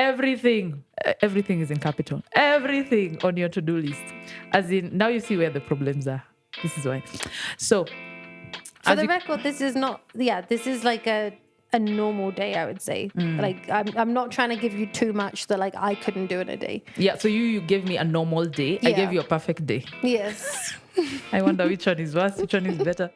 everything is in capital. Everything on your to-do list. As in, now you see where the problems are. This is why. So, for the record, this is like a normal day, I would say. Like, I'm not trying to give you too much that, like, I couldn't do in a day. Yeah, so you gave me a normal day. Yeah. I gave you a perfect day. Yes. I wonder which one is worse, which one is better.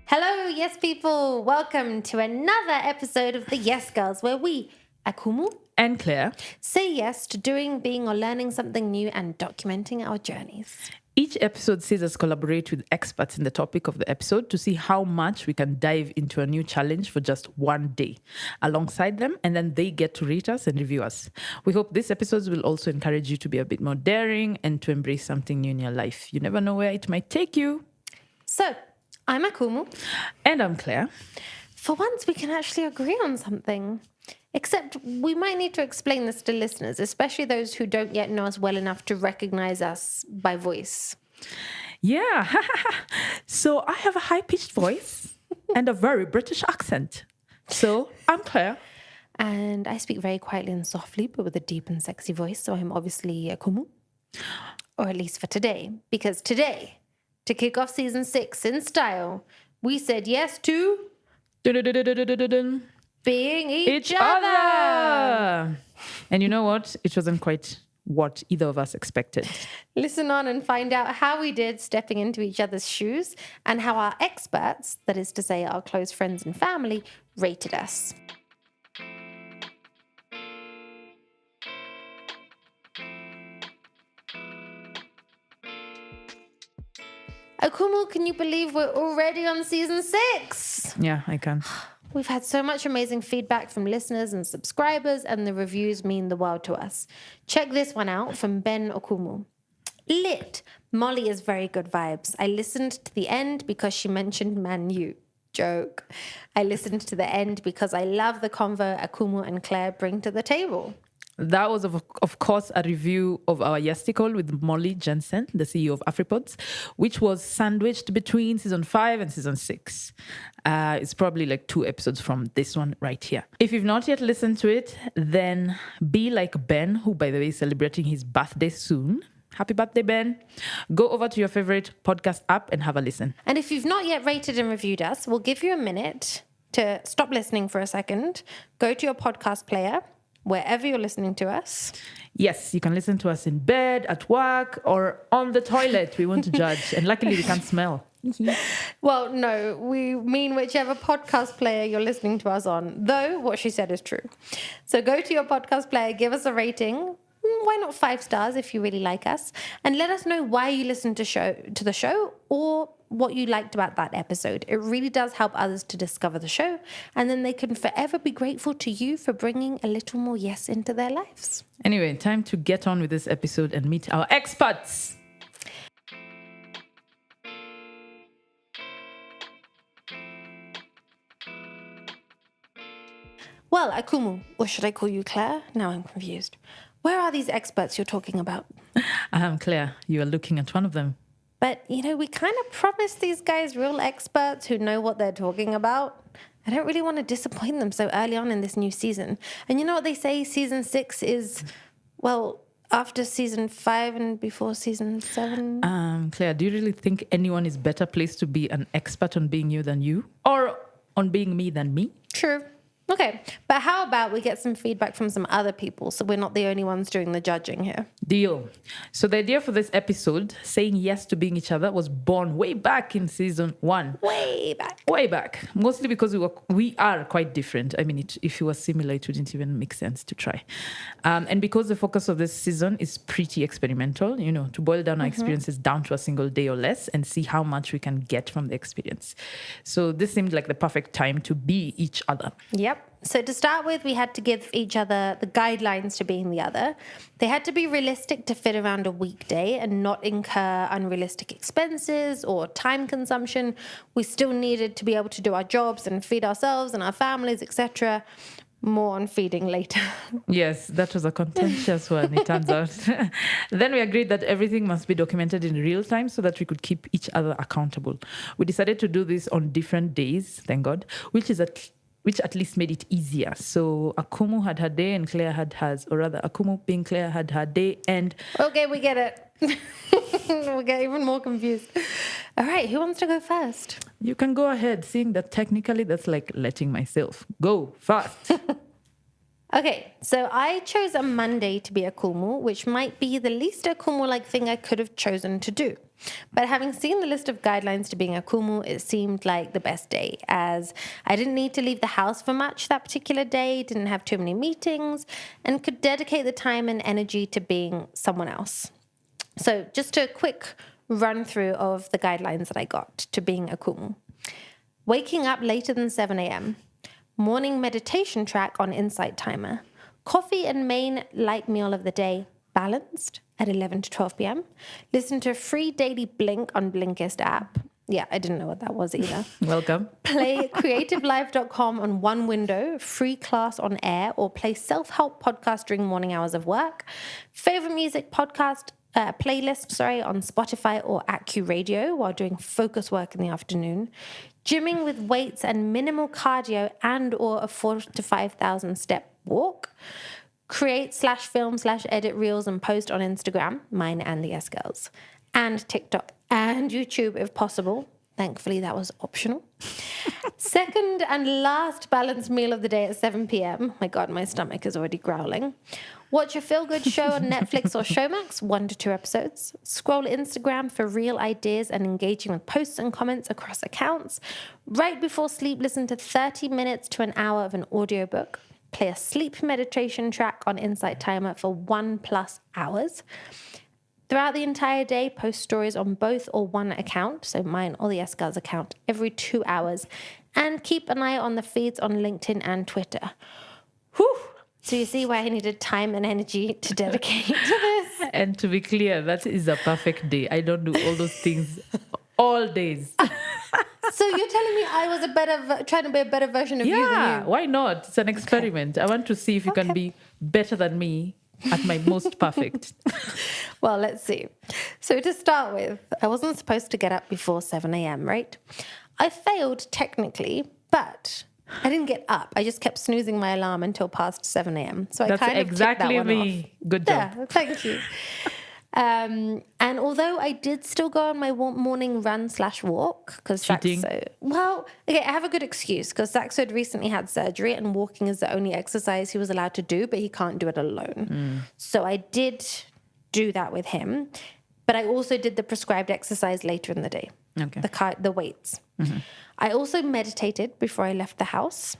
Hello, yes people. Welcome to another episode of the Yes Girls, where we, Akumu and Claire, say yes to doing, being, or learning something new and documenting our journeys. Each episode sees us collaborate with experts in the topic of the episode to see how much we can dive into a new challenge for just one day alongside them, and then they get to rate us and review us. We hope these episodes will also encourage you to be a bit more daring and to embrace something new in your life. You never know where it might take you. So, I'm Akumu. And I'm Claire. For once, we can actually agree on something. Except we might need to explain this to listeners, especially those who don't yet know us well enough to recognize us by voice. Yeah. So I have a high-pitched voice and a very British accent. So I'm Claire. And I speak very quietly and softly, but with a deep and sexy voice. So I'm obviously Akumu. Or at least for today. Because today, to kick off season 6 in style, we said yes to... being each other. And you know what? It wasn't quite what either of us expected. Listen on and find out how we did stepping into each other's shoes and how our experts, that is to say our close friends and family, rated us. Akumu, can you believe we're already on season 6? Yeah, I can. We've had so much amazing feedback from listeners and subscribers, and the reviews mean the world to us. Check this one out from Ben Akumu. Lit. Molly is very good vibes. I listened to the end because she mentioned Man U. Joke. I listened to the end because I love the convo Akumu and Claire bring to the table. That was, of course, a review of our YESticle with Molly Jensen, the CEO of AfriPods, which was sandwiched between season 5 and season 6. It's probably like 2 episodes from this one right here. If you've not yet listened to it, then be like Ben, who, by the way, is celebrating his birthday soon. Happy birthday, Ben. Go over to your favorite podcast app and have a listen. And if you've not yet rated and reviewed us, we'll give you a minute to stop listening for a second, go to your podcast player, wherever you're listening to us. Yes, you can listen to us in bed, at work, or on the toilet. We won't judge. And luckily, we can't smell. Well, no, we mean whichever podcast player you're listening to us on, though what she said is true. So go to your podcast player, give us a rating. Why not 5 stars if you really like us? And let us know why you listened to the show or what you liked about that episode. It really does help others to discover the show, and then they can forever be grateful to you for bringing a little more yes into their lives. Anyway, time to get on with this episode and meet our experts. Well, Akumu, or should I call you Claire? Now I'm confused. Where are these experts you're talking about? Claire, you are looking at one of them. But, we kind of promised these guys real experts who know what they're talking about. I don't really want to disappoint them so early on in this new season. And you know what they say? Season 6 is, well, after season 5 and before season 7. Claire, do you really think anyone is better placed to be an expert on being you than you? Or on being me than me? True. Okay, but how about we get some feedback from some other people so we're not the only ones doing the judging here? Deal. So the idea for this episode, saying yes to being each other, was born way back in season 1. Way back. Way back. Mostly because we are quite different. I mean, if you were similar, it wouldn't even make sense to try. And because the focus of this season is pretty experimental, to boil down our experiences down to a single day or less and see how much we can get from the experience. So this seemed like the perfect time to be each other. Yep. So to start with, we had to give each other the guidelines to being the other. They had to be realistic to fit around a weekday and not incur unrealistic expenses or time consumption. We still needed to be able to do our jobs and feed ourselves and our families, etc. More on feeding later. Yes, that was a contentious one, it turns out. Then we agreed that everything must be documented in real time so that we could keep each other accountable. We decided to do this on different days, thank God, which is which at least made it easier. So Akumu had her day and Claire had hers, or rather Akumu being Claire had her day. And okay, we get it. We get even more confused. All right, who wants to go first? you can go ahead, seeing that technically that's like letting myself go first. Okay, so I chose a Monday to be Akumu, which might be the least Akumu-like thing I could have chosen to do. But having seen the list of guidelines to being Akumu, it seemed like the best day, as I didn't need to leave the house for much that particular day, didn't have too many meetings, and could dedicate the time and energy to being someone else. So just a quick run through of the guidelines that I got to being Akumu. Waking up later than 7 a.m., morning meditation track on Insight Timer, coffee and main light meal of the day balanced at 11 to 12 p.m., listen to a free daily Blink on Blinkist app. Yeah, I didn't know what that was either. Welcome. Play creativelive.com on one window, free class on air, or play self-help podcast during morning hours of work. Favorite music podcast playlist, on Spotify or Aku Radio while doing focus work in the afternoon. Gymming with weights and minimal cardio and or a 4,000 to 5,000 step walk. Create/film/edit reels and post on Instagram, mine and the S Girls, and TikTok and YouTube if possible. Thankfully, that was optional. Second and last balanced meal of the day at 7 p.m. My God, my stomach is already growling. Watch a feel-good show on Netflix or Showmax, 1 to 2 episodes. Scroll Instagram for real ideas and engaging with posts and comments across accounts. Right before sleep, listen to 30 minutes to an hour of an audiobook. Play a sleep meditation track on Insight Timer for 1+ hours. Throughout the entire day, post stories on both or one account, so mine or the S Girls account, every 2 hours. And keep an eye on the feeds on LinkedIn and Twitter. Whew! So you see why I needed time and energy to dedicate to this. And to be clear, that is a perfect day. I don't do all those things all days. So you're telling me I was trying to be a better version of you than Yeah, you? why not? It's an experiment. I want to see if you can be better than me at my most perfect. Well, let's see. So to start with, I wasn't supposed to get up before 7 a.m., right? I failed technically, but I didn't get up. I just kept snoozing my alarm until past 7 a.m. So That's I kind of exactly ticked that one me. off. Good job. Yeah, thank you. And although I did still go on my morning run/walk, because Cheating. I have a good excuse, because Saxo had recently had surgery and walking is the only exercise he was allowed to do, but he can't do it alone. So I did do that with him, but I also did the prescribed exercise later in the day. Okay. The weights. Mm-hmm. I also meditated before I left the house.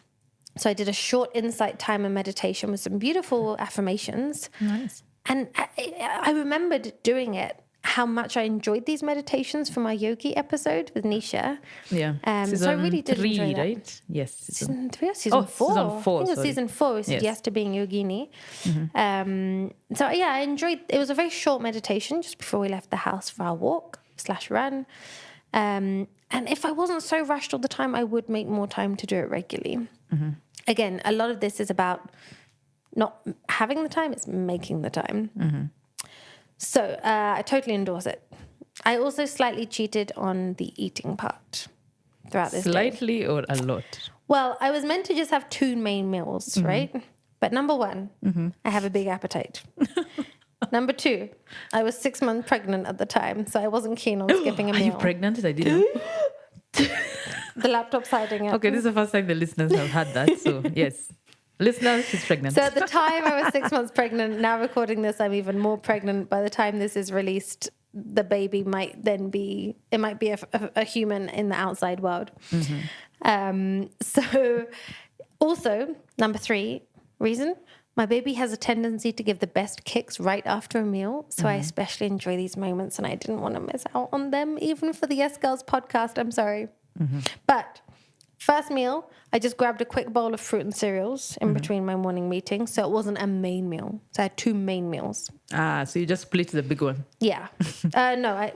So I did a short Insight Timer meditation with some beautiful affirmations. Nice. And I remembered doing it, how much I enjoyed these meditations from our yogi episode with Nisha. Yeah. So I really did 3, enjoy that. right? Yes. Season 3 or season 4? Season 4, I think it was sorry. season 4. We said yes to being yogini. Mm-hmm. So yeah, I enjoyed. It was a very short meditation just before we left the house for our walk/run. And if I wasn't so rushed all the time, I would make more time to do it regularly. Mm-hmm. Again, a lot of this is about not having the time, it's making the time. Mm-hmm. So I totally endorse it. I also slightly cheated on the eating part throughout this day. Slightly or a lot? Well, I was meant to just have 2 main meals, right? But number 1, I have a big appetite. Number 2, I was 6 months pregnant at the time, so I wasn't keen on skipping a meal. Are you pregnant? I didn't know. The laptop's hiding it. Okay, this is the first time the listeners have had that. So, yes. Listeners, she's pregnant. So at the time I was 6 months pregnant. Now recording this, I'm even more pregnant. By the time this is released, the baby might be a human in the outside world. Mm-hmm. So also, number 3 reason, my baby has a tendency to give the best kicks right after a meal. So I especially enjoy these moments and I didn't want to miss out on them, even for the Yes Girls podcast. I'm sorry. Mm-hmm. But first meal, I just grabbed a quick bowl of fruit and cereals in between my morning meetings. So it wasn't a main meal. So I had 2 main meals. So you just split the big one. Yeah. I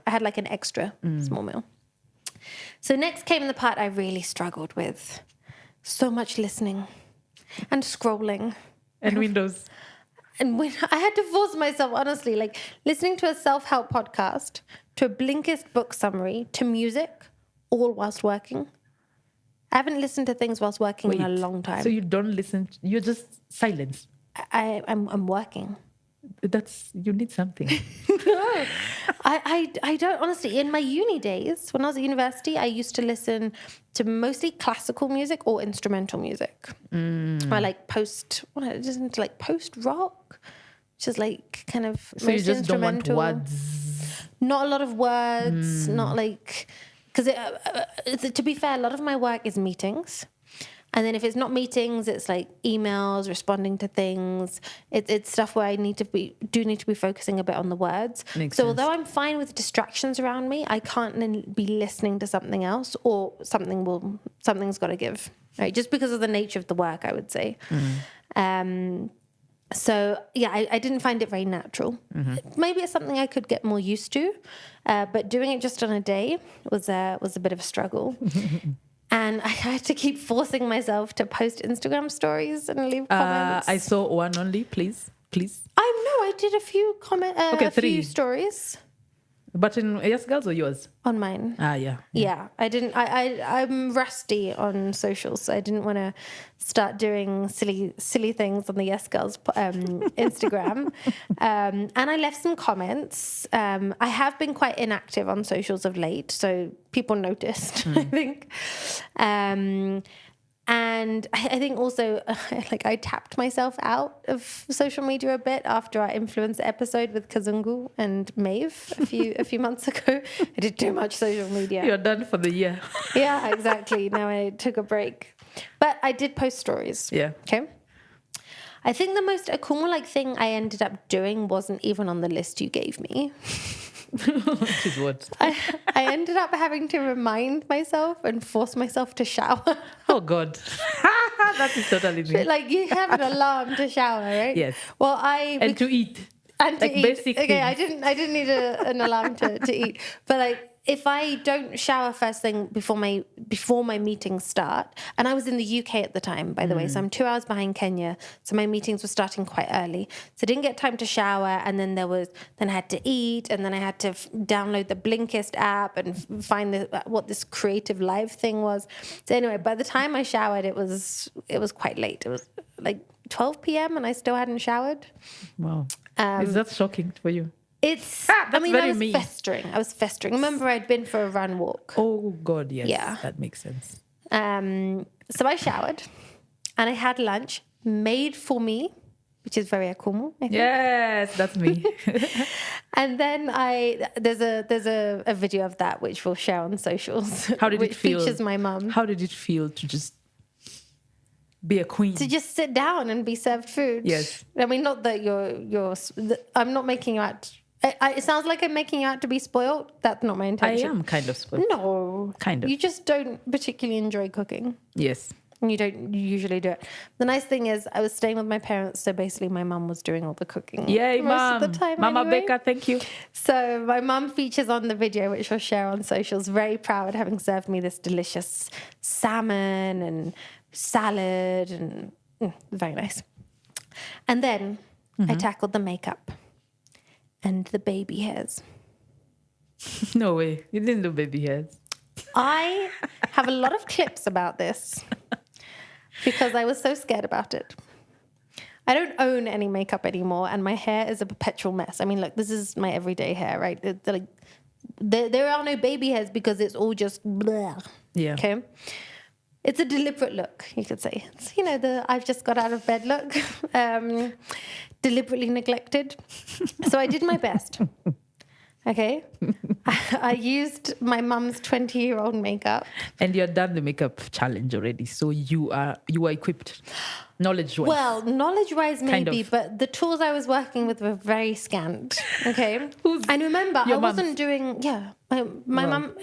had like an extra small meal. So next came the part I really struggled with. So much listening and scrolling. And Windows. And when I had to force myself, honestly, like listening to a self-help podcast, to a Blinkist book summary, to music, all whilst working. I haven't listened to things whilst working in a long time. So you don't listen, you're just silent. I'm working. You need something. No, I don't, honestly. In my uni days, when I was at university, I used to listen to mostly classical music or instrumental music. Or like post rock, which is like kind of So you just don't want instrumental. words. Not a lot of words, not like, because to be fair, a lot of my work is meetings. And then if it's not meetings, it's like emails, responding to things. It's stuff where I need to be focusing a bit on the words. Makes so sense. although I'm fine with distractions around me, I can't then be listening to something else, or something's got to give, right? Just because of the nature of the work, I would say. So yeah, I didn't find it very natural. Maybe it's something I could get more used to, but doing it just on a day was a bit of a struggle. And I had to keep forcing myself to post Instagram stories and leave comments. I saw one only, please. I did a few few stories. But in Yes Girls or yours? On mine. Yeah. Yeah, I didn't. I'm rusty on socials, so I didn't want to start doing silly things on the Yes Girls Instagram. And I left some comments. I have been quite inactive on socials of late, so people noticed, I think. And I think also, I tapped myself out of social media a bit after our influencer episode with Kazungu and Maeve a few months ago. I did too much social media. You're done for the year. Yeah, exactly. Now I took a break. But I did post stories. Yeah. Okay. I think the most Akumu-like thing I ended up doing wasn't even on the list you gave me. Which is what? I ended up having to remind myself and force myself to shower. Oh, God. That is totally me. Like, you have an alarm to shower, right? Yes. Well, And to eat. And to like eat. basic Okay, things. I didn't need an alarm to eat. But like, if I don't shower first thing before my meetings start, and I was in the UK at the time, by the way, so I'm 2 hours behind Kenya, so my meetings were starting quite early, so I didn't get time to shower, and then I had to eat, and then I had to download the Blinkist app and find what this creative live thing was. So anyway, by the time I showered, it was quite late. It was like 12 p.m. and I still hadn't showered. Wow. Is that shocking for you? Festering. I was festering. Remember, I'd been for a run walk. Oh, God, yes. Yeah. That makes sense. So I showered and I had lunch made for me, which is very Akumu, I think. Yes, that's me. And then there's a video of that which we'll share on socials. How did it feel? Which features my mum. How did it feel to just be a queen? To just sit down and be served food. Yes. I mean, not that I'm not making you out. It sounds like I'm making you out to be spoiled. That's not my intention. I am kind of spoiled. No. Kind of. You just don't particularly enjoy cooking. Yes. And you don't usually do it. The nice thing is I was staying with my parents, so basically my mum was doing all the cooking. Yay, most Mom. of the time Mama anyway. Becca, thank you. So my mum features on the video, which we'll share on socials, very proud having served me this delicious salmon and salad and very nice. And then I tackled the makeup and the baby hairs. No way. You didn't do baby hairs. I have a lot of clips about this because I was so scared about it. I don't own any makeup anymore, and my hair is a perpetual mess. I mean, look, this is my everyday hair, right? There are no baby hairs because it's all just blah. Yeah. Okay. It's a deliberate look, you could say. It's, the I've just got out of bed look, deliberately neglected. So I did my best. Okay. I used my mum's 20-year-old makeup. And you're done the makeup challenge already. So you are equipped knowledge-wise. Well, knowledge-wise maybe, Kind of. but the tools I was working with were very scant. Okay. And remember, I wasn't doing, my mum,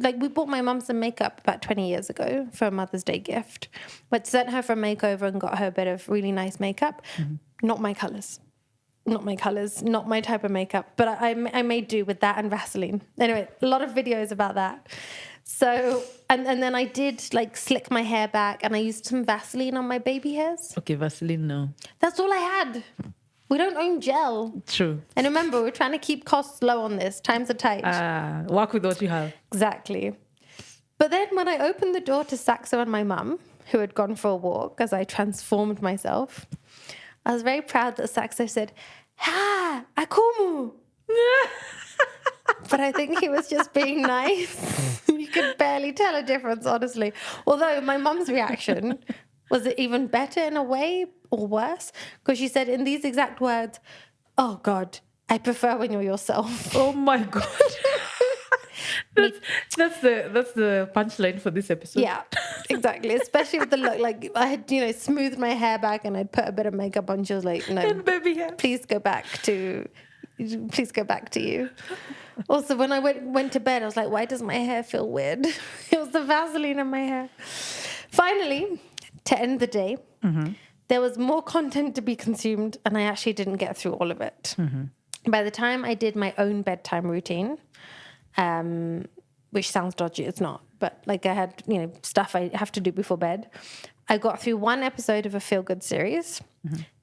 we bought my mum some makeup about 20 years ago for a Mother's Day gift. But sent her for a makeover and got her a bit of really nice makeup. Not my colours. Not my type of makeup, but I made do with that and Vaseline. Anyway, a lot of videos about that. So, and then I did slick my hair back and I used some Vaseline on my baby hairs. Okay, Vaseline, no. That's all I had. We don't own gel. True. And remember, we're trying to keep costs low on this. Times are tight. Work with what you have. Exactly. But then when I opened the door to Saxo and my mum, who had gone for a walk as I transformed myself, I was very proud that Saxo said, "Ha, Akumu." But I think he was just being nice. You could barely tell a difference, honestly. Although my mum's reaction was it even better in a way or worse? Because she said in these exact words, "Oh God, I prefer when you're yourself." Oh my God. That's the punchline for this episode. Yeah, exactly. Especially with the look. Like I had, smoothed my hair back and I'd put a bit of makeup on. She was like, "No, And baby hair. please go back to you." Also, when I went to bed, I was like, "Why does my hair feel weird?" It was the Vaseline in my hair. Finally, to end the day, there was more content to be consumed, and I actually didn't get through all of it. By the time I did my own bedtime routine, which sounds dodgy, it's not, but like I had, stuff I have to do before bed. I got through one episode of a feel-good series.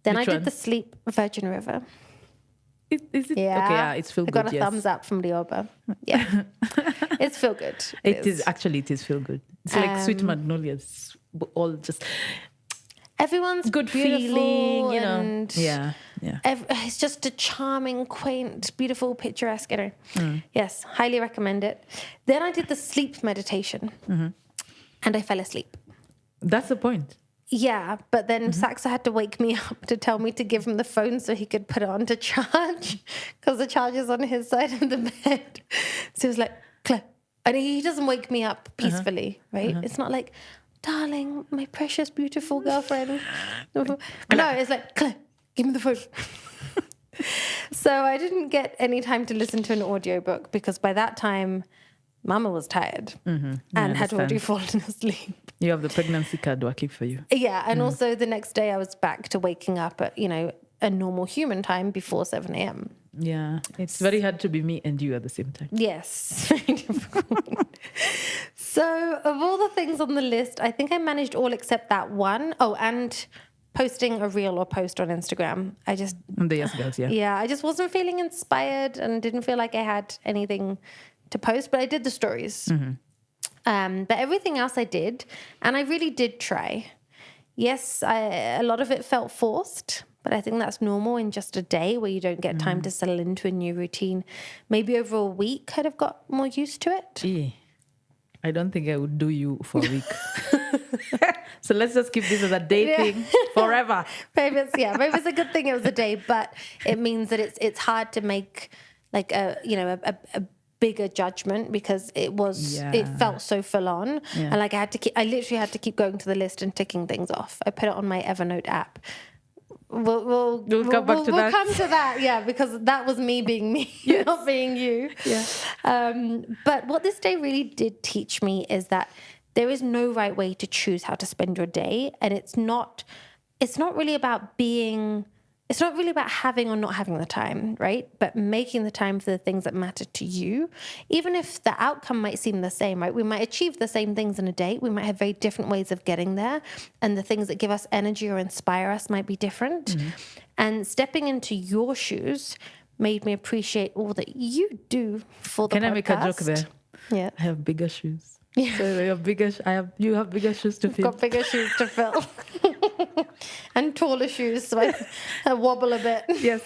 Then Which I did one? the sleep Virgin River. Is it? Yeah. Okay, yeah, it's feel I good. got a Yes. thumbs up from Lioba. Yeah. It's feel good. It is feel good. It's like sweet magnolias, all just Everyone's good beautiful feeling, and Yeah. it's just a charming, quaint, beautiful, picturesque. Yes, highly recommend it. Then I did the sleep meditation, and I fell asleep. That's the point. Yeah, but then Saxo had to wake me up to tell me to give him the phone so he could put it on to charge because the charger's on his side of the bed. So he was like, "Claire," and he doesn't wake me up peacefully, right? It's not like, "Darling, my precious, beautiful girlfriend." No, it's like, "Claire, give me the phone." So I didn't get any time to listen to an audiobook because by that time, Mama was tired and had already fallen asleep. You have the pregnancy card working for you. Yeah, and also the next day I was back to waking up at, a normal human time before 7 a.m. Yeah, it's very hard to be me and you at the same time. Yes, very difficult. So of all the things on the list, I think I managed all except that one. Oh, and posting a reel or post on Instagram. I just... The Yes Girls, yeah. Yeah, I just wasn't feeling inspired and didn't feel like I had anything to post, but I did the stories. But everything else I did, and I really did try. Yes, a lot of it felt forced, but I think that's normal in just a day where you don't get time to settle into a new routine. Maybe over a week I'd have got more used to it. I don't think I would do you for a week. So let's just keep this as a day thing forever. Maybe it's a good thing it was a day, but it means that it's hard to make like a bigger judgment because it felt so full on. And like I literally had to keep going to the list and ticking things off. I put it on my Evernote app. We'll come back to that. We'll come to that, yeah, because that was me being me, not being you. Yeah. But what this day really did teach me is that there is no right way to choose how to spend your day, and it's not really about it's not really about having or not having the time, right? But making the time for the things that matter to you, even if the outcome might seem the same, right? We might achieve the same things in a day. We might have very different ways of getting there. And the things that give us energy or inspire us might be different. And stepping into your shoes made me appreciate all that you do for the podcast. Can I make a joke there? Yeah. I have bigger shoes. Yeah. So you have bigger shoes to fill. Got bigger shoes to fill. And taller shoes, so I wobble a bit. Yes.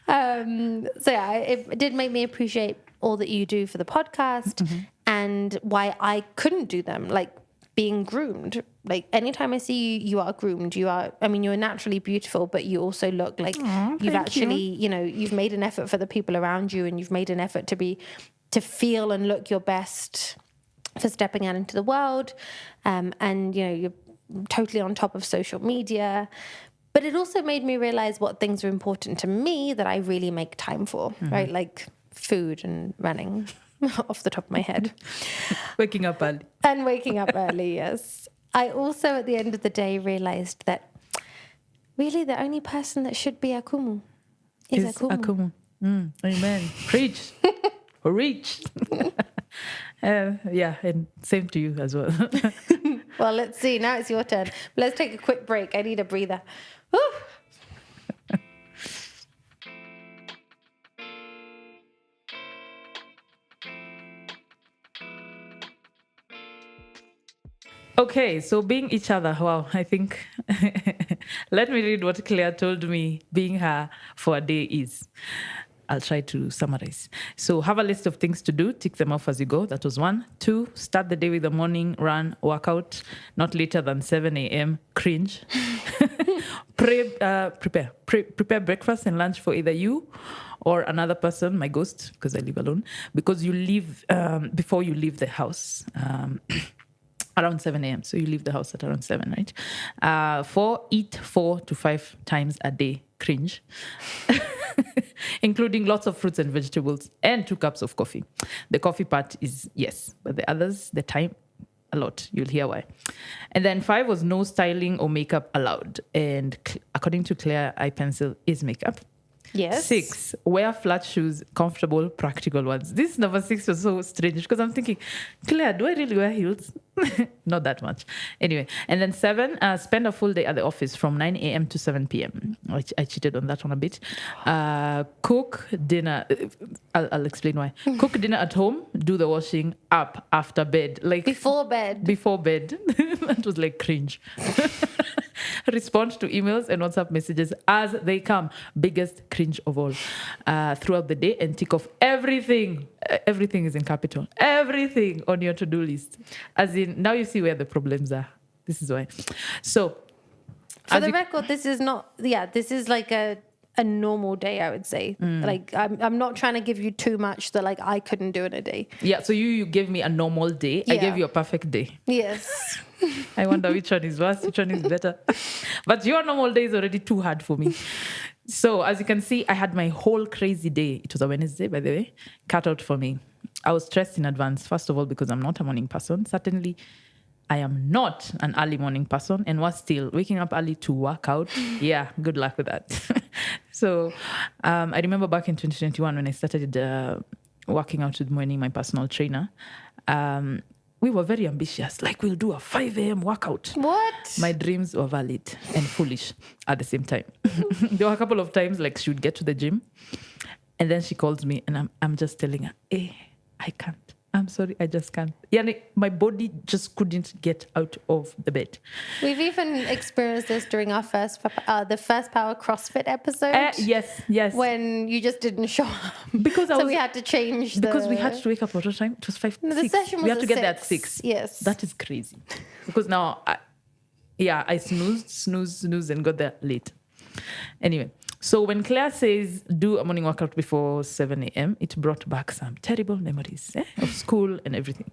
So yeah, it did make me appreciate all that you do for the podcast and why I couldn't do them, like being groomed. Like anytime I see you, you are groomed. You're naturally beautiful, but you also look like you've actually, you've made an effort for the people around you, and you've made an effort to feel and look your best for stepping out into the world. And you're totally on top of social media. But it also made me realize what things are important to me that I really make time for, right? Like food and running off the top of my head. Waking up early. And waking up early, yes. I also, at the end of the day, realized that really the only person that should be Akumu is Akumu. Amen. Preach. Reach. Yeah, and same to you as well. Well, let's see. Now it's your turn. Let's take a quick break. I need a breather. Woo! Okay, so being each other. Wow, I think. Let me read what Claire told me being her for a day is. I'll try to summarize. So have a list of things to do, tick them off as you go. That was 1. 2, start the day with a morning run, workout, not later than 7 a.m. Cringe. Prepare breakfast and lunch for either you or another person, my ghost, because I live alone, because you leave before you leave the house. Around 7 a.m. So you leave the house at around 7, right? 4, eat 4 to 5 times a day. Cringe. Including lots of fruits and vegetables and 2 cups of coffee. The coffee part is yes, but the others, the time, a lot. You'll hear why. And then 5 was no styling or makeup allowed. And according to Claire, eye pencil is makeup. Yes. 6, wear flat shoes, comfortable, practical ones. This number 6 was so strange because I'm thinking, Claire, do I really wear heels? Not that much. Anyway, and then 7, spend a full day at the office from 9 a.m. to 7 p.m. I cheated on that one a bit. Cook dinner. I'll explain why. Cook dinner at home, do the washing up after bed. Like Before bed. Before bed. That was like cringe. Respond to emails and WhatsApp messages as they come. Biggest cringe of all. Throughout the day and tick off everything. Everything is in capital. Everything on your to-do list. As in, now you see where the problems are. This is why. So, for the record, this is not, this is like a normal day, I would say. Like, I'm not trying to give you too much that, like, I couldn't do in a day. Yeah, so you gave me a normal day. I gave you a perfect day. Yes. I wonder which one is worse, which one is better. But your normal day is already too hard for me. So, as you can see, I had my whole crazy day. It was a Wednesday, by the way, cut out for me. I was stressed in advance, first of all, because I'm not a morning person. Certainly, I am not an early morning person. And was still waking up early to work out. Yeah, good luck with that. So, I remember back in 2021 when I started working out with Mweni, my personal trainer. We were very ambitious. Like, we'll do a 5 a.m. workout. What? My dreams were valid and foolish at the same time. There were a couple of times, like, she would get to the gym and then she calls me and I'm just telling her, hey, I can't. I'm sorry, I just can't. Yeah, my body just couldn't get out of the bed. We've even experienced this during our the first Power CrossFit episode. Yes. When you just didn't show up. Because we had to change because we had to wake up at what time? It was 5, no, 6. The session was we had to get 6. there at 6. Yes. That is crazy. Because now, I snoozed, and got there late. Anyway, so when Claire says do a morning workout before 7 a.m., it brought back some terrible memories of school and everything.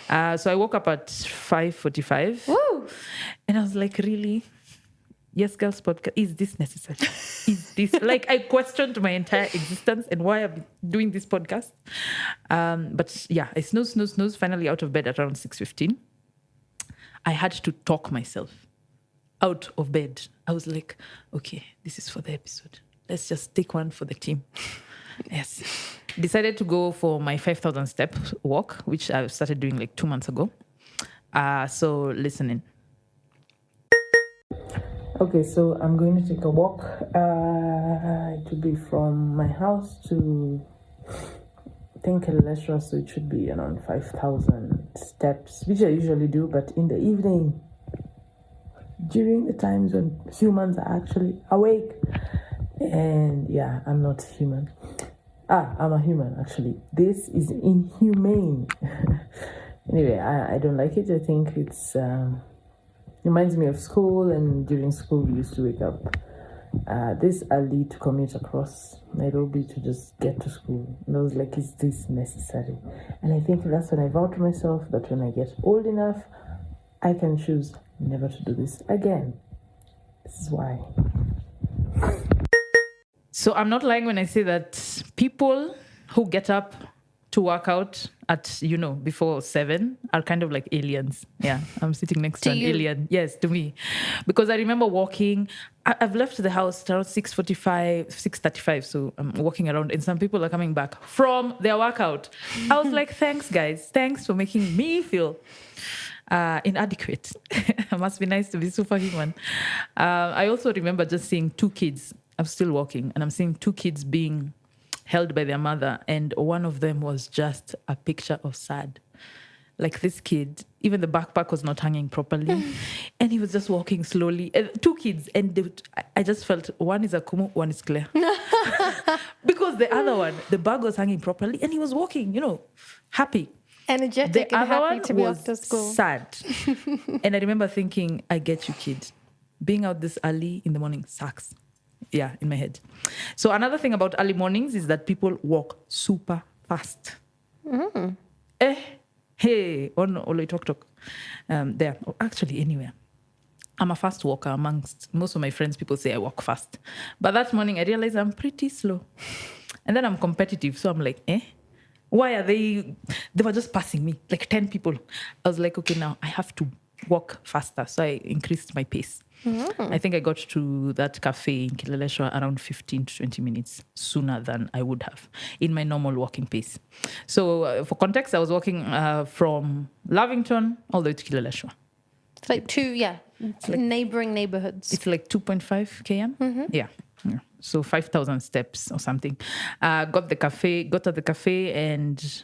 So I woke up at 5:45. Woo! And I was like, really? Yes, Girls Podcast, is this necessary? Is this... Like, I questioned my entire existence and why I'm doing this podcast. But yeah, I snooze, finally out of bed at around 6:15. I had to talk myself out of bed. I was like, okay, this is for the episode. Let's just take one for the team. Yes. Decided to go for my 5,000 step walk, which I started doing like 2 months ago. So listen in. Okay, so I'm going to take a walk. It will be from my house to, I think, Eleshra, so it should be around 5,000 steps, which I usually do, but in the evening, during the times when humans are actually awake. And yeah, I'm not human. I'm a human, actually. This is inhumane. Anyway, I don't like it. I think it's reminds me of school, and during school we used to wake up this early to commute across Nairobi to just get to school. And I was like, is this necessary? And I think that's when I vowed to myself that when I get old enough, I can choose never to do this again. This is why. So I'm not lying when I say that people who get up to work out at, before 7 are kind of like aliens. Yeah, I'm sitting next to an alien. Yes, to me. Because I remember walking. I've left the house around 6:35, so I'm walking around and some people are coming back from their workout. I was like, thanks, guys. Thanks for making me feel inadequate. It must be nice to be superhuman. I also remember just seeing 2 kids. I'm still walking, and I'm seeing 2 kids being held by their mother, and one of them was just a picture of sad. like this kid, even the backpack was not hanging properly. And he was just walking slowly. And 2 kids. And I just felt one is Akumu, one is Claire. Because the other one, the bag was hanging properly and he was walking, happy. Energetic The and other happy one to be was off to school. sad. And I remember thinking, I get you, kid. Being out this early in the morning sucks. Yeah, in my head. So another thing about early mornings is that people walk super fast. Hey, on Oloitoktok. There, actually anywhere. I'm a fast walker amongst most of my friends. People say I walk fast. But that morning I realized I'm pretty slow. And then I'm competitive. So I'm like, why are they were just passing me, like 10 people. I was like, okay, now I have to walk faster. So I increased my pace. I think I got to that cafe in Kileleshwa around 15 to 20 minutes sooner than I would have in my normal walking pace. So for context, I was walking from Lavington all the way to Kileleshwa. It's like neighboring neighborhoods. It's like 2.5 km. Yeah. So 5,000 steps or something. Got at the cafe, and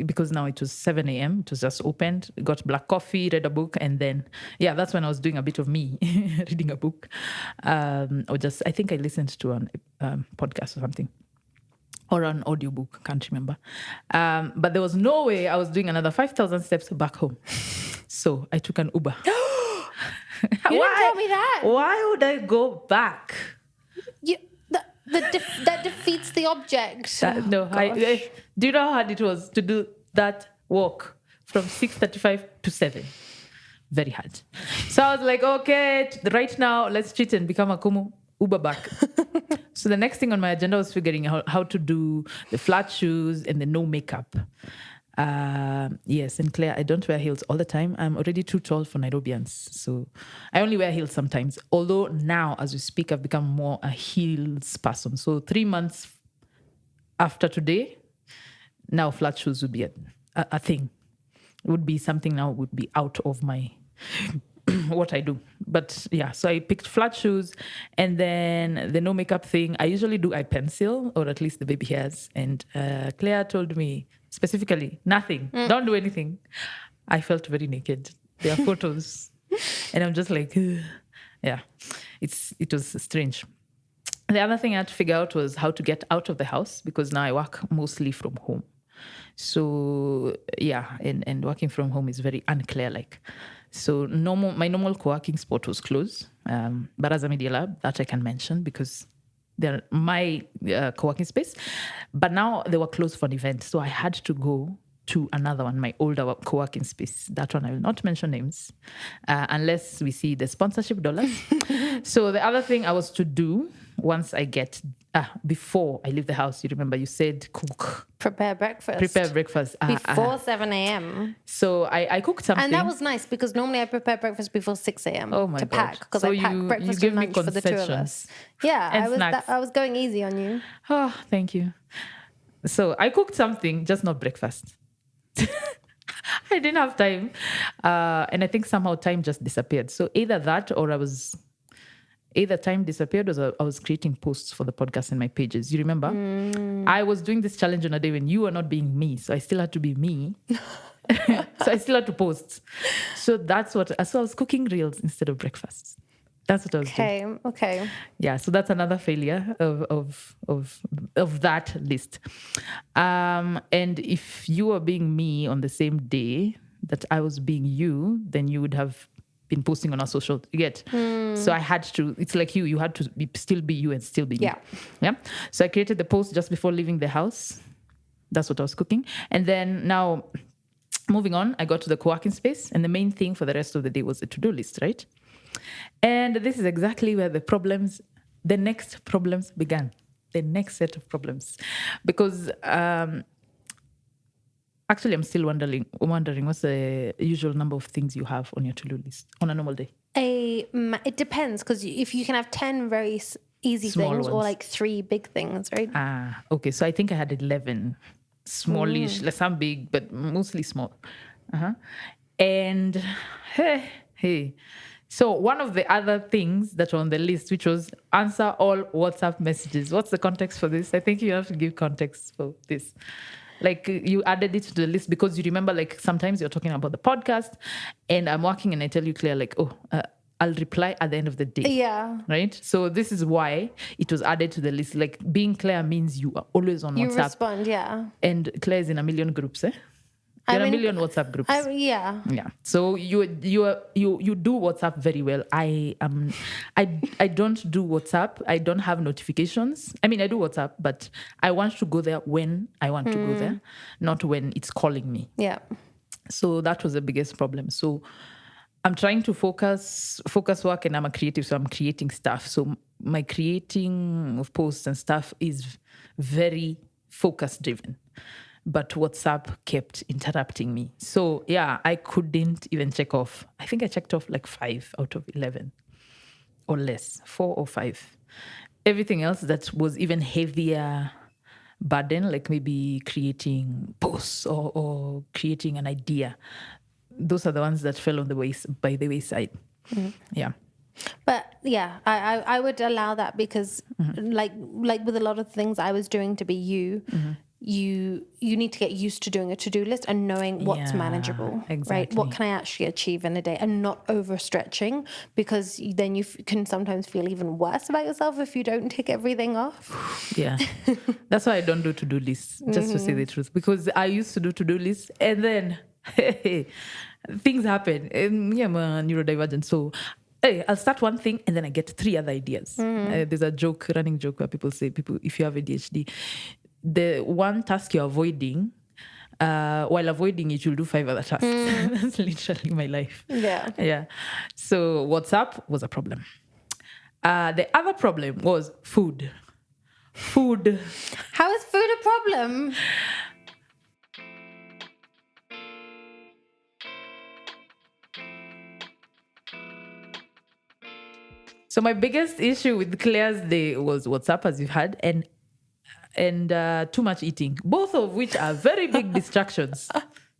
because now it was 7 a.m., it was just opened, got black coffee, read a book, and then, that's when I was doing a bit of me, reading a book. Or just, I think I listened to an podcast or something, or an audiobook, can't remember. But there was no way I was doing another 5,000 steps back home. So I took an Uber. You didn't tell me that. Why would I go back? That defeats the object. Do you know how hard it was to do that walk from 6:35 to 7? Very hard. So I was like, okay, right now, let's cheat and become Akumu, Uber back. So the next thing on my agenda was figuring out how to do the flat shoes and the no makeup. Yes, and Claire, I don't wear heels all the time. I'm already too tall for Nairobians. So I only wear heels sometimes. Although now, as we speak, I've become more a heels person. So 3 months after today, now flat shoes would be a thing. It would be something now would be out of my what I do. But yeah, so I picked flat shoes, and then the no makeup thing. I usually do eye pencil, or at least the baby hairs. And Claire told me specifically, nothing. Don't do anything. I felt very naked. There are photos, and I'm just like, ugh. Yeah, it was strange. The other thing I had to figure out was how to get out of the house, because now I work mostly from home. So yeah, and working from home is very unclear. So my normal co-working spot was closed. Baraza Media Lab, that I can mention because they're my co-working space. But now they were closed for an event. So I had to go to another one, my older co-working space. That one I will not mention names unless we see the sponsorship dollars. So the other thing I was to do once I get, before I leave the house, you remember you said cook. Prepare breakfast. Before 7 a.m. So I cooked something. And that was nice because normally I prepare breakfast before 6 a.m. Oh my to God. pack, because So I pack you breakfast give and me lunch for the two of us. Yeah, And I was going easy on you. Oh, thank you. So I cooked something, just not breakfast. I didn't have time. And I think somehow time just disappeared. So either that or either time disappeared or I was creating posts for the podcast in my pages. You remember? I was doing this challenge on a day when you were not being me. So I still had to be me. So I still had to post. So so I was cooking reels instead of breakfast. That's what I was doing. Okay. Yeah, so that's another failure of that list. And if you were being me on the same day that I was being you, then you would have been posting on our social. You get? So I had to. It's like you had to still be you and still be me. Yeah. So I created the post just before leaving the house. That's what I was cooking, and then now. Moving on, I got to the co-working space, and the main thing for the rest of the day was the to-do list, right? And this is exactly where the next problems began. The next set of problems. Because actually, I'm still wondering what's the usual number of things you have on your to-do list on a normal day? It depends, because if you can have 10 very easy Small things ones. or like 3 big things, right? Okay. So I think I had 11 smallish, like some big, but mostly small. And hey. So one of the other things that were on the list, which was answer all WhatsApp messages. What's the context for this? I think you have to give context for this. Like you added it to the list because you remember, like sometimes you're talking about the podcast and I'm working and I tell you, Claire, like, I'll reply at the end of the day. Yeah. Right? So this is why it was added to the list. Like being Claire means you are always on You WhatsApp. respond, yeah. And Claire is in a million groups, eh? There are a million WhatsApp groups. Yeah. Yeah. So you do WhatsApp very well. I don't do WhatsApp. I don't have notifications. I mean, I do WhatsApp, but I want to go there when I want to go there, not when it's calling me. Yeah. So that was the biggest problem. So I'm trying to focus work, and I'm a creative, so I'm creating stuff. So my creating of posts and stuff is very focus driven. But WhatsApp kept interrupting me. So yeah, I couldn't even check off. I think I checked off like 5 out of 11 or less, 4 or 5. Everything else that was even heavier burden, like maybe creating posts or creating an idea, those are the ones that fell on the by the wayside. Mm-hmm. Yeah. But yeah, I would allow that because like with a lot of things I was doing to be you, you need to get used to doing a to-do list and knowing what's manageable, right? What can I actually achieve in a day and not overstretching, because then you can sometimes feel even worse about yourself if you don't tick everything off. Yeah. That's why I don't do to-do lists, just to say the truth, because I used to do to-do lists and then things happen. Yeah, I'm a neurodivergent, so I'll start one thing and then I get 3 other ideas. There's a running joke where people say, if you have ADHD, the one task you're avoiding, while avoiding it, you'll do 5 other tasks. That's literally my life. Yeah. Yeah. So WhatsApp was a problem. The other problem was food. How is food a problem? So my biggest issue with Claire's day was WhatsApp, as you've had, and too much eating, both of which are very big distractions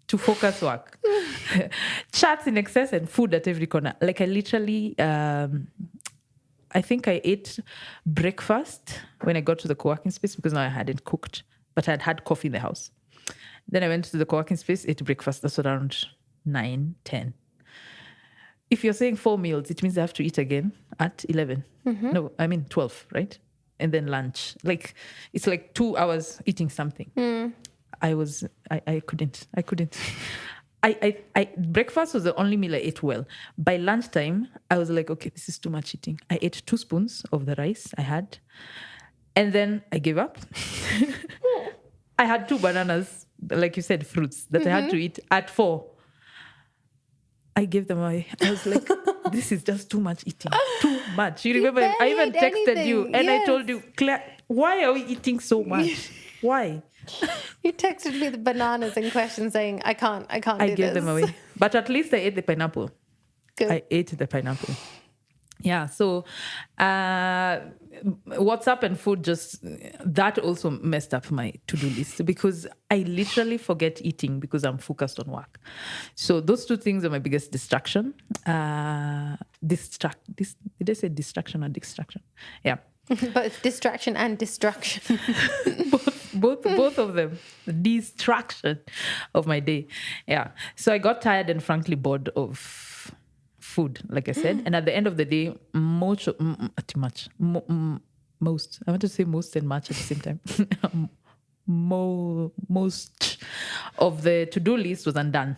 to focus work. Chats in excess and food at every corner. Like I literally, I think I ate breakfast when I got to the co-working space because now I hadn't cooked, but I'd had coffee in the house. Then I went to the co-working space, ate breakfast. That's around 9, 10. If you're saying 4 meals, it means I have to eat again at 11. No, I mean 12, right? And then lunch. Like, it's like 2 hours eating something. I couldn't. Breakfast was the only meal I ate well. By lunchtime, I was like, okay, this is too much eating. I ate 2 spoons of the rice I had. And then I gave up. I had 2 bananas, like you said, fruits that I had to eat at 4. I gave them away. I was like, this is just too much eating. Too much. You remember, I even texted you and I told you, Claire, why are we eating so much? Why? You texted me the bananas in question saying, I can't do this. I gave them away. But at least I ate the pineapple. Good. I ate the pineapple. Yeah, so WhatsApp and food that also messed up my to-do list because I literally forget eating because I'm focused on work. So those 2 things are my biggest distraction. Did I say distraction or distraction? Yeah. Both distraction and distraction. both of them. Distraction of my day. Yeah. So I got tired and frankly bored of food, like I said. And at the end of the day, most, I want to say most and much at the same time. Most of the to-do list was undone.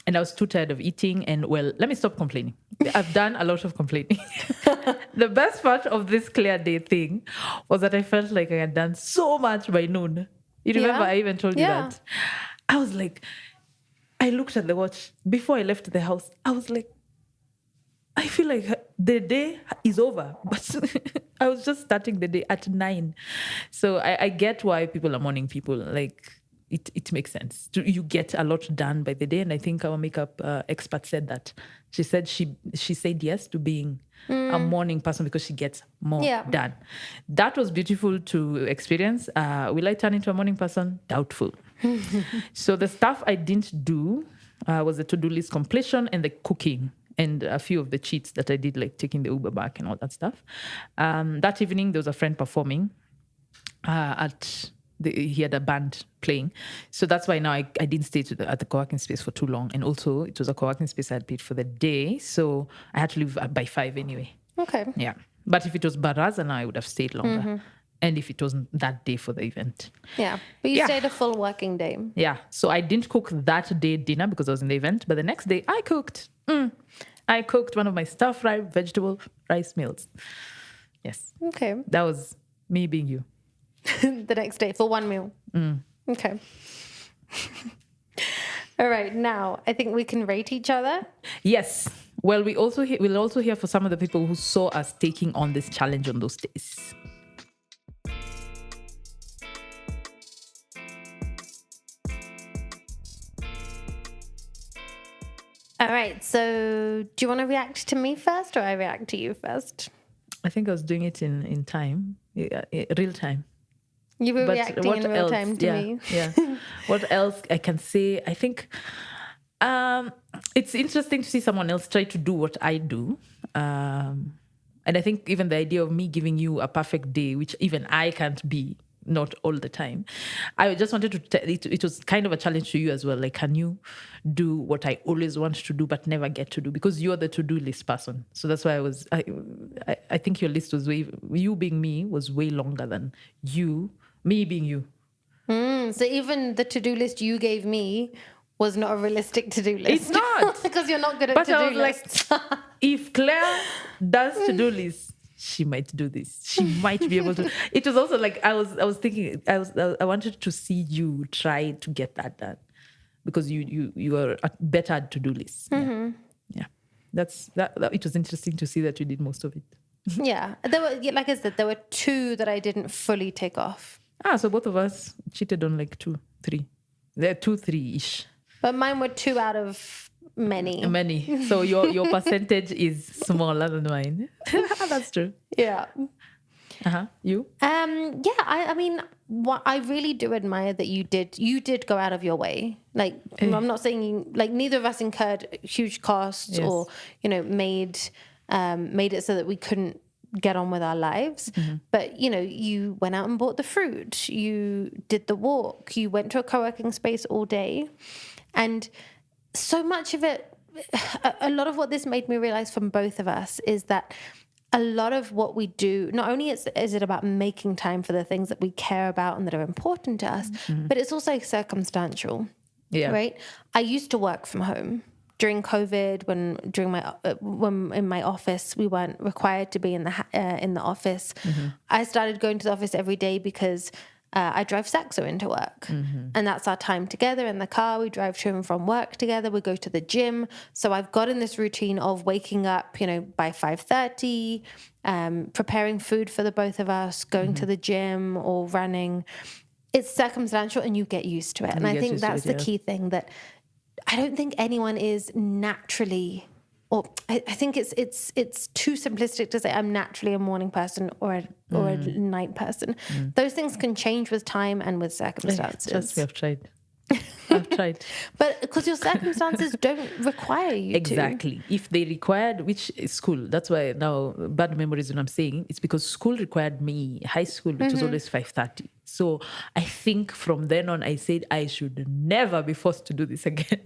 And I was too tired of eating. And well, let me stop complaining. I've done a lot of complaining. The best part of this clear day thing was that I felt like I had done so much by noon. You remember I even told you that? I was like, I looked at the watch before I left the house. I was like, I feel like the day is over, but I was just starting the day at 9. So I get why people are morning people. Like, it makes sense. You get a lot done by the day. And I think our makeup expert said that. She said she said yes to being a morning person because she gets more done. That was beautiful to experience. Will I turn into a morning person? Doubtful. So the stuff I didn't do was the to-do list completion and the cooking. And a few of the cheats that I did, like taking the Uber back and all that stuff. That evening, there was a friend performing at he had a band playing. So that's why now I didn't stay at the co-working space for too long. And also it was a co-working space I had paid for the day. So I had to leave by 5 anyway. Okay. Yeah. But if it was Baraza now, I would have stayed longer. Mm-hmm. And if it wasn't that day for the event. Yeah. But you stayed a full working day. Yeah. So I didn't cook that day dinner because I was in the event. But the next day I cooked. I cooked one of my stir-fried vegetable rice meals. Yes. Okay. That was me being you. The next day for one meal. Okay. All right. Now, I think we can rate each other. Yes. Well, we'll also hear for some of the people who saw us taking on this challenge on those days. All right. So do you want to react to me first or I react to you first? I think I was doing it in time, real time. You were reacting in real time to me. Yeah. What else I can say? I think it's interesting to see someone else try to do what I do. And I think even the idea of me giving you a perfect day, which even I can't be, not all the time. I just wanted to it was kind of a challenge to you as well. Like, can you do what I always want to do but never get to do? Because you're the to-do list person. So that's why I think your list was you being me was way longer than me being you. So even the to-do list you gave me was not a realistic to-do list. It's not. Because you're not good at to-do lists. Like, if Claire does to-do lists, she might do this. She might be able to. It was also like I was thinking. I wanted to see you try to get that done, because you are better at to-do lists. Yeah. That's that. It was interesting to see that you did most of it. Yeah, there were, like I said, there were 2 that I didn't fully take off. So both of us cheated on like 2, 3. They're 2, 3-ish. But mine were 2 out of many. So your percentage is smaller than mine. That's true. Yeah. You? I mean, what I really do admire that you did go out of your way. Like, I'm not saying neither of us incurred huge costs or, made it so that we couldn't get on with our lives. But, you went out and bought the fruit. You did the walk. You went to a co-working space all day. And so much of it, a lot of what this made me realize from both of us is that a lot of what we do, not only is it about making time for the things that we care about and that are important to us, but it's also circumstantial. Yeah. Right? I used to work from home during COVID. When in my office we weren't required to be in the office. I started going to the office every day because I drive Saxo into work, and that's our time together in the car. We drive to and from work together. We go to the gym. So I've got in this routine of waking up, by 5:30, preparing food for the both of us, going to the gym or running. It's circumstantial, and you get used to it. And I think that's the key thing, that I don't think anyone is naturally. Or I think it's too simplistic to say I'm naturally a morning person or a night person. Those things can change with time and with circumstances. Trust me, I've tried. I've tried. But because your circumstances don't require you Exactly. If they required, which is school, that's why now bad memories when I'm saying, it's because school required me, high school, which was always 5:30. So I think from then on, I said I should never be forced to do this again.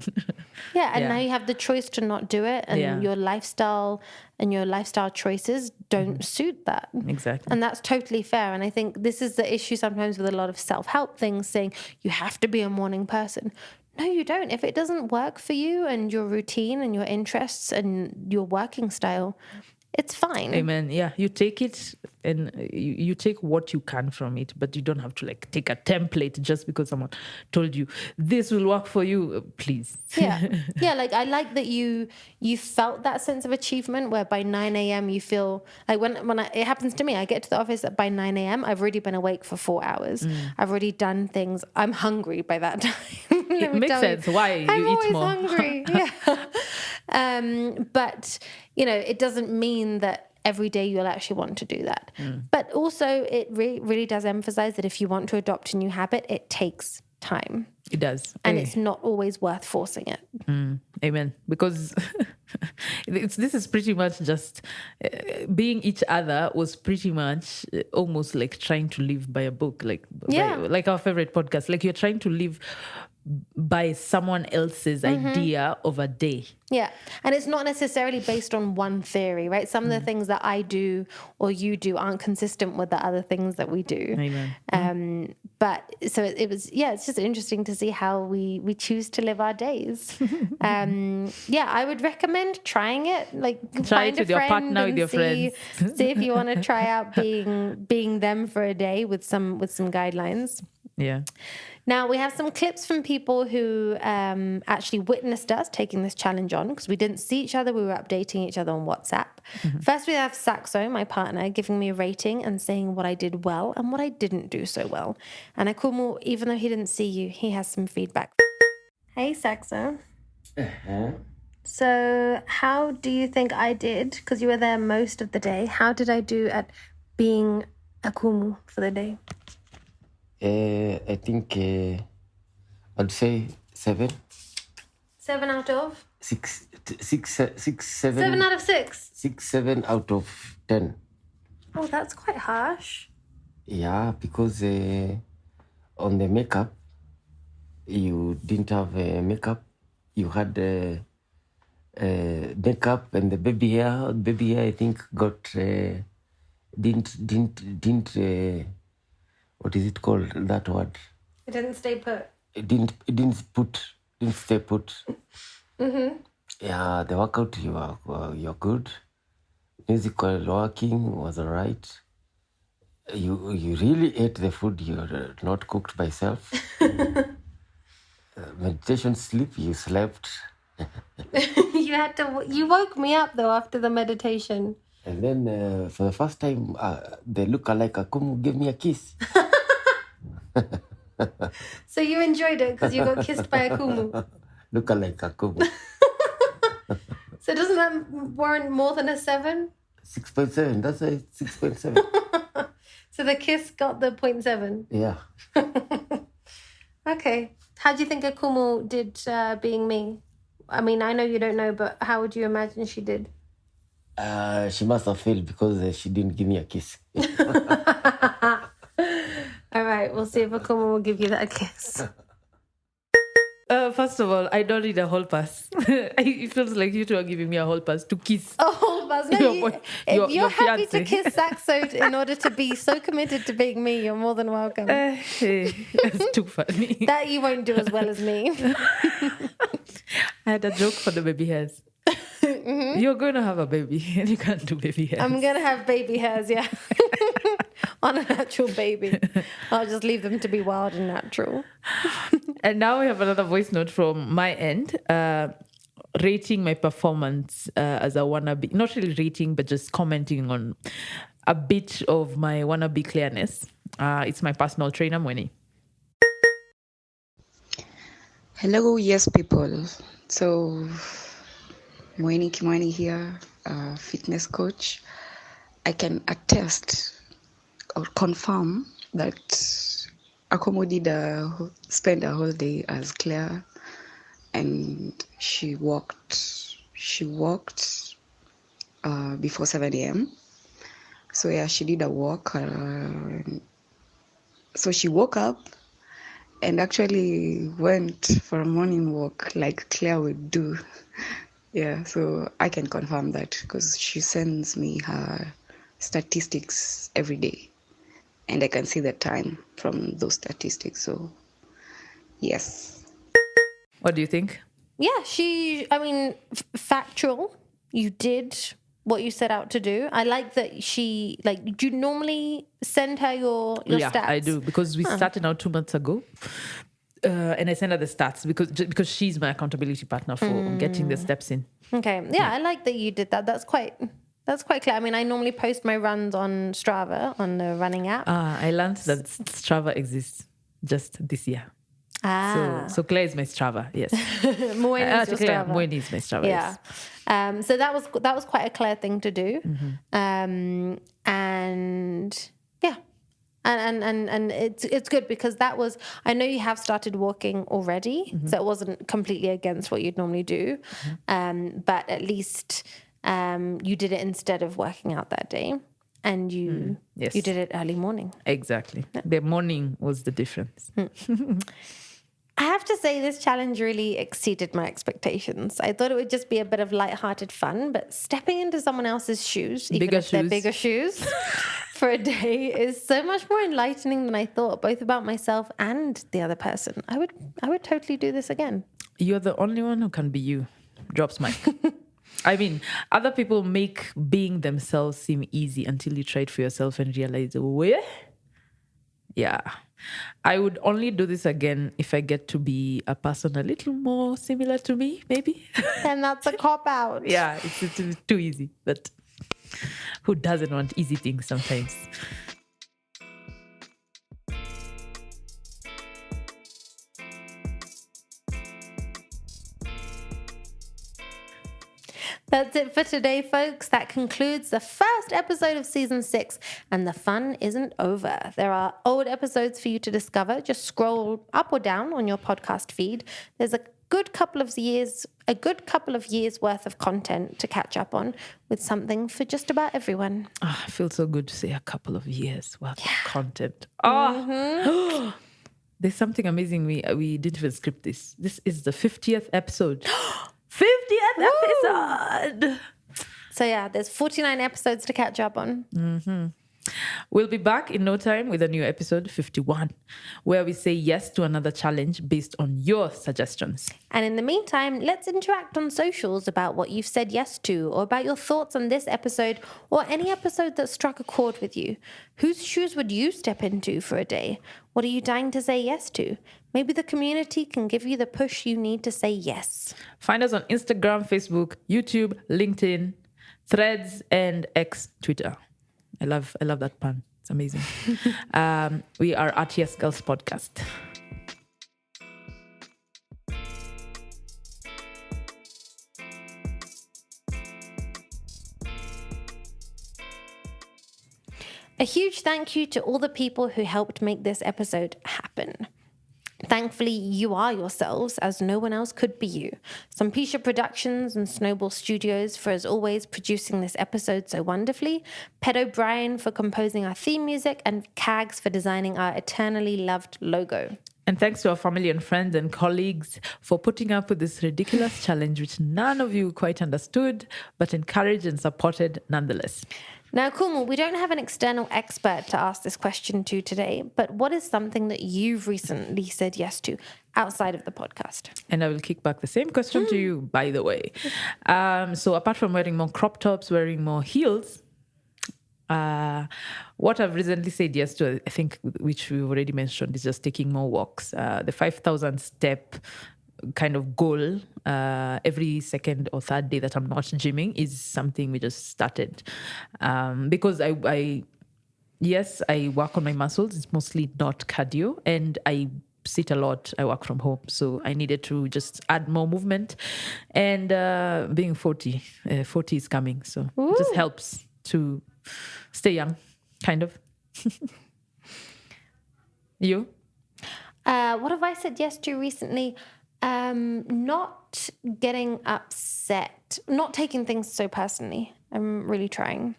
Now you have the choice to not do it, and your lifestyle choices don't suit that. Exactly. And that's totally fair. And I think this is the issue sometimes with a lot of self-help things, saying you have to be a morning person. No, you don't. If it doesn't work for you and your routine and your interests and your working style, it's fine. Amen. Yeah, you take it and you take what you can from it, but you don't have to take a template just because someone told you this will work for you. Please. Yeah. I like that you felt that sense of achievement where by 9 a.m. you feel like it happens to me. I get to the office by 9 a.m. I've already been awake for 4 hours. I've already done things. I'm hungry by that time. It makes sense. Why I'm you eat more? I'm always hungry. Yeah. But it doesn't mean that every day you'll actually want to do that. But also it really does emphasize that if you want to adopt a new habit, it takes time. It does. And it's not always worth forcing it. Amen. Because This is pretty much just being each other was pretty much almost like trying to live by a book, like like our favorite podcast. Like you're trying to live by someone else's idea of a day. Yeah. And it's not necessarily based on one theory, right? Some of the things that I do or you do aren't consistent with the other things that we do. Amen. But so it was, it's just interesting to see how we choose to live our days. I would recommend trying it. Like Try find it with a your friend partner, with and your see if you want to try out being them for a day with some guidelines. Yeah. Now, we have some clips from people who actually witnessed us taking this challenge on because we didn't see each other. We were updating each other on WhatsApp. First, we have Saxo, my partner, giving me a rating and saying what I did well and what I didn't do so well. And Akumu, even though he didn't see you, he has some feedback. Hey, Saxo. So how do you think I did? Because you were there most of the day. How did I do at being Akumu for the day? I think I'd say 7. 7 out of? 6, 7. 7 out of 6? 6, 7 out of 10. Oh, that's quite harsh. Yeah, because on the makeup, you didn't have makeup. You had makeup and the baby hair. Baby hair, I think, got didn't. What is it called? That word. It didn't stay put. It didn't stay put. Yeah, the workout you're good. Musical working was alright. You really ate the food you're not cooked by self. Meditation sleep, you slept. You woke me up though after the meditation. And then for the first time, the lookalike Akumu gave me a kiss. So you enjoyed it because you got kissed by Akumu. Lookalike Akumu. So doesn't that warrant more than a 7? 6.7. That's a 6.7. So the kiss got the 0.7. Yeah. Okay. How do you think Akumu did being me? I mean, I know you don't know, but how would you imagine she did? She must have failed because she didn't give me a kiss. All right, we'll see if Akumu will give you that kiss. First of all, I don't need a whole pass. It feels like you two are giving me a whole pass to kiss. A whole pass? No, if you're happy to kiss Saxo in order to be so committed to being me, you're more than welcome. That's too funny. That you won't do as well as me. I had a joke for the baby hairs. You're going to have a baby and you can't do baby hairs. I'm going to have baby hairs, yeah. On a natural baby. I'll just leave them to be wild and natural. And now we have another voice note from my end, rating my performance as a wannabe. Not really rating, but just commenting on a bit of my wannabe clearness. It's my personal trainer, Mweni. Hello, yes, people. So, Mweni Kimwani here, fitness coach. I can attest or confirm that Akumu did spend a whole day as Claire, and she walked before 7 a.m. So yeah, she did a walk. So she woke up and actually went for a morning walk like Claire would do. Yeah, so I can confirm that because she sends me her statistics every day. And I can see the time from those statistics. So, yes. What do you think? Yeah, factual. You did what you set out to do. I like that do you normally send her your yeah, stats? I do, because we started out 2 months ago. And I send her the stats because she's my accountability partner for getting the steps in. Okay. Yeah, I like that you did that. That's quite clear. I mean, I normally post my runs on Strava, on the running app. I learned that Strava exists just this year. So Claire is my Strava, yes. Mweni is your Strava. Mweni is my Strava, yeah. Yes. So that was quite a Claire thing to do. And yeah. And it's good because that was, I know you have started walking already, so it wasn't completely against what you'd normally do, but at least you did it instead of working out that day, and you did it early morning. Exactly. The morning was the difference. I have to say this challenge really exceeded my expectations. I thought it would just be a bit of lighthearted fun, but stepping into someone else's shoes, even if they're bigger shoes, for a day is so much more enlightening than I thought, both about myself and the other person. I would totally do this again. You're the only one who can be you. Drops mic. I mean, other people make being themselves seem easy until you try it for yourself and realize, yeah. I would only do this again if I get to be a person a little more similar to me, maybe. And that's a cop-out. Yeah, it's too easy. But who doesn't want easy things sometimes? That's it for today, folks. That concludes the first episode of season 6, and the fun isn't over. There are old episodes for you to discover. Just scroll up or down on your podcast feed. There's a good couple of years worth of content to catch up on, with something for just about everyone. Oh, I feel so good to say a couple of years worth of content. There's something amazing. We didn't even script this. This is the 50th episode. 50th episode! So yeah, there's 49 episodes to catch up on. We'll be back in no time with a new episode, 51, where we say yes to another challenge based on your suggestions. And in the meantime, let's interact on socials about what you've said yes to, or about your thoughts on this episode, or any episode that struck a chord with you. Whose shoes would you step into for a day? What are you dying to say yes to? Maybe the community can give you the push you need to say yes. Find us on Instagram, Facebook, YouTube, LinkedIn, Threads, and X Twitter. I love that pun. It's amazing. We are at Yes Girls Podcast. A huge thank you to all the people who helped make this episode happen. Thankfully, you are yourselves, as no one else could be you. Sampisha Productions and Snowball Studios for, as always, producing this episode so wonderfully. Ped O'Brien for composing our theme music, and Cags for designing our eternally loved logo. And thanks to our family and friends and colleagues for putting up with this ridiculous challenge, which none of you quite understood, but encouraged and supported nonetheless. Now, Akumu, we don't have an external expert to ask this question to today, but what is something that you've recently said yes to outside of the podcast? And I will kick back the same question to you, by the way. So apart from wearing more crop tops, wearing more heels, what I've recently said yes to, I think, which we've already mentioned, is just taking more walks. The 5,000 step kind of goal every second or third day that I'm not gymming is something we just started. Because I work on my muscles. It's mostly not cardio, and I sit a lot. I work from home, so I needed to just add more movement. And being 40 is coming, so it just helps to stay young, kind of. You? What have I said yes to recently? Not getting upset, not taking things so personally. I'm really trying.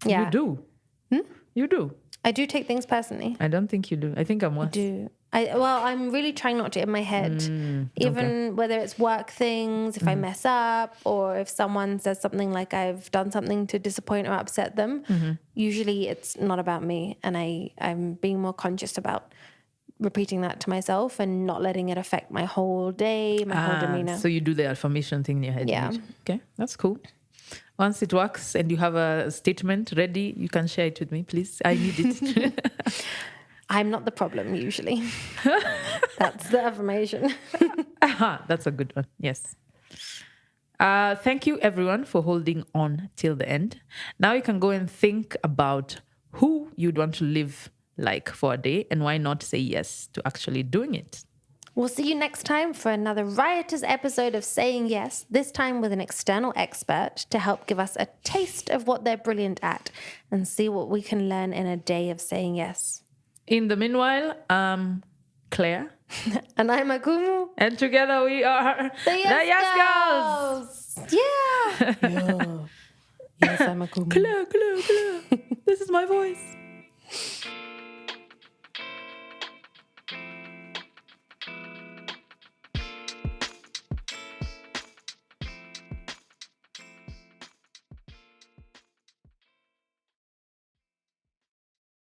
Yeah. You do. You do. I do take things personally. I don't think you do. I think I'm worse. I do. I'm really trying not to in my head. Even whether it's work things, if I mess up, or if someone says something like I've done something to disappoint or upset them, usually it's not about me. And I'm being more conscious about repeating that to myself and not letting it affect my whole day, my whole demeanor. So you do the affirmation thing in your head. Yeah. Okay, that's cool. Once it works and you have a statement ready, you can share it with me, please. I need it. I'm not the problem, usually. That's the affirmation. That's a good one. Yes. Thank you, everyone, for holding on till the end. Now you can go and think about who you'd want to live like for a day, and why not say yes to actually doing it. We'll see you next time for another riotous episode of Saying Yes, this time with an external expert to help give us a taste of what they're brilliant at and see what we can learn in a day of saying yes. In the meanwhile, Claire. And I'm Akumu. And together we are The Yes Girls. Girls. Yeah. Yes, I'm Akumu. Claire. This is my voice.